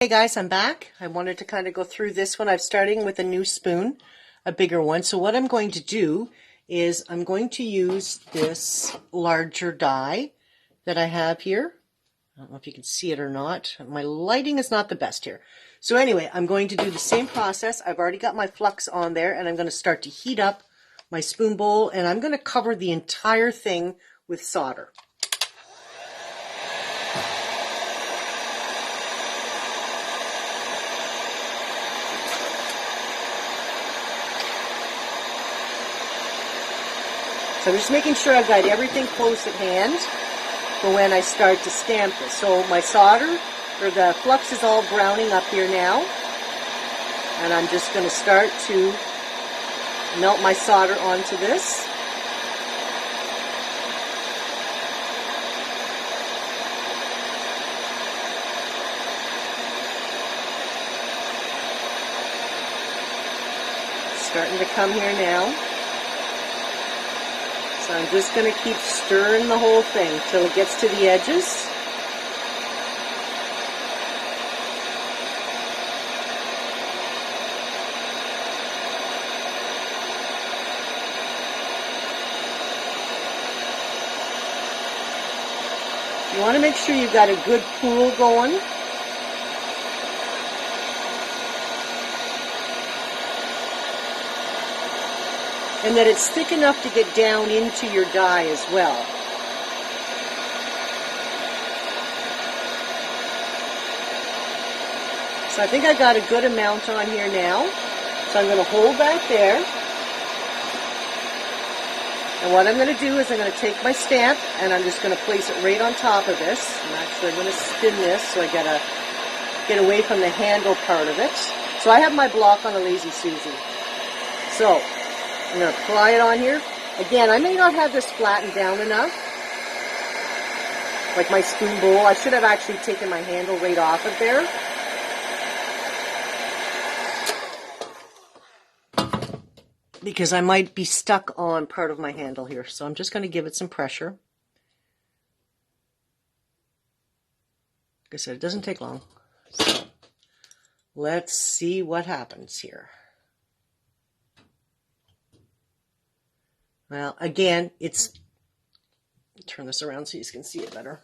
Hey guys, I'm back. I wanted to kind of go through this one. I'm starting with a new spoon, a bigger one. So what I'm going to do is I'm going to use this larger die that I have here. I don't know if you can see it or not. My lighting is not the best here. So anyway, I'm going to do the same process. I've already got my flux on there and I'm going to start to heat up my spoon bowl and I'm going to cover the entire thing with solder. So I'm just making sure I've got everything close at hand for when I start to stamp this. So my solder, or the flux is all browning up here now. And I'm just going to start to melt my solder onto this. Starting to come here now. So I'm just going to keep stirring the whole thing till it gets to the edges. You want to make sure you've got a good pool going. And that it's thick enough to get down into your die as well. So I think I got a good amount on here now. So I'm going to hold that there. And what I'm going to do is I'm going to take my stamp and I'm just going to place it right on top of this. And actually I'm going to spin this so I get away from the handle part of it. So I have my block on a Lazy Susie. So I'm going to apply it on here. Again, I may not have this flattened down enough, like my spoon bowl. I should have actually taken my handle right off of there. Because I might be stuck on part of my handle here. So I'm just going to give it some pressure. Like I said, it doesn't take long. So let's see what happens here. Well, again, turn this around so you can see it better.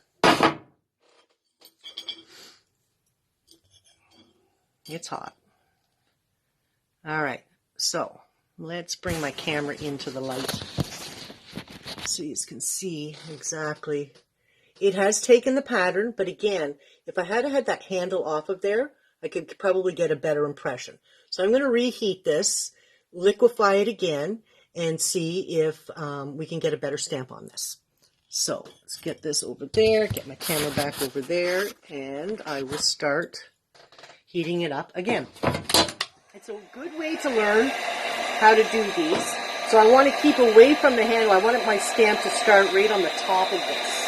It's hot. All right, so let's bring my camera into the light so you can see exactly. It has taken the pattern, but again, if I had had that handle off of there, I could probably get a better impression. So I'm going to reheat this, liquefy it again, and see if we can get a better stamp on this. So let's get this over there, get my camera back over there, and I will start heating it up again. It's a good way to learn how to do these. So I want to keep away from the handle. I want my stamp to start right on the top of this.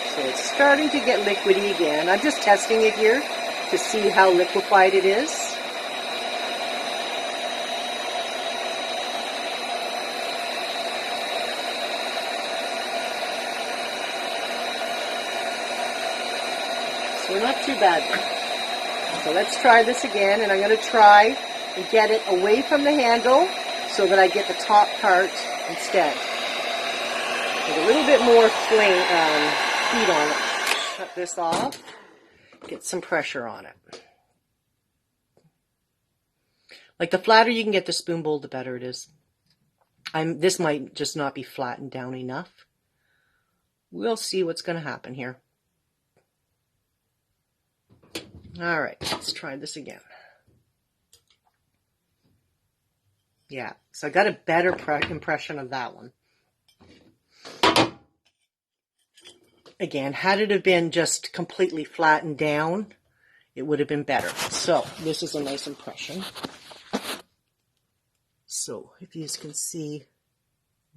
So it's starting to get liquidy again. I'm just testing it here to see how liquefied it is. So not too bad. So let's try this again, and I'm going to try and get it away from the handle so that I get the top part instead. With a little bit more heat on it. Cut this off, get some pressure on it. Like the flatter you can get the spoon bowl, the better it is. This might just not be flattened down enough. We'll see what's going to happen here. All right, let's try this again. Yeah, so I got a better impression of that one. Again, had it have been just completely flattened down, it would have been better. So this is a nice impression. So if you can see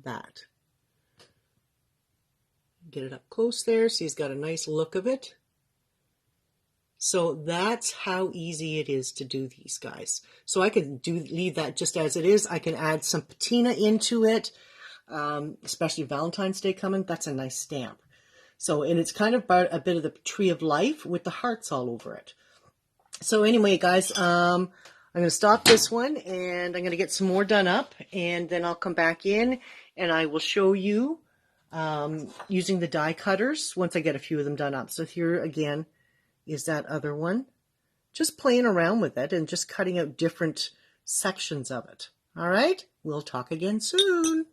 that. Get it up close there so he's got a nice look of it. So that's how easy it is to do these guys. So I can leave that just as it is. I can add some patina into it, especially Valentine's Day coming. That's a nice stamp. So, and it's kind of about a bit of the tree of life with the hearts all over it. So anyway, guys, I'm going to stop this one and I'm going to get some more done up, and then I'll come back in and I will show you using the die cutters once I get a few of them done up. So here again is that other one. Just playing around with it and just cutting out different sections of it. All right, we'll talk again soon.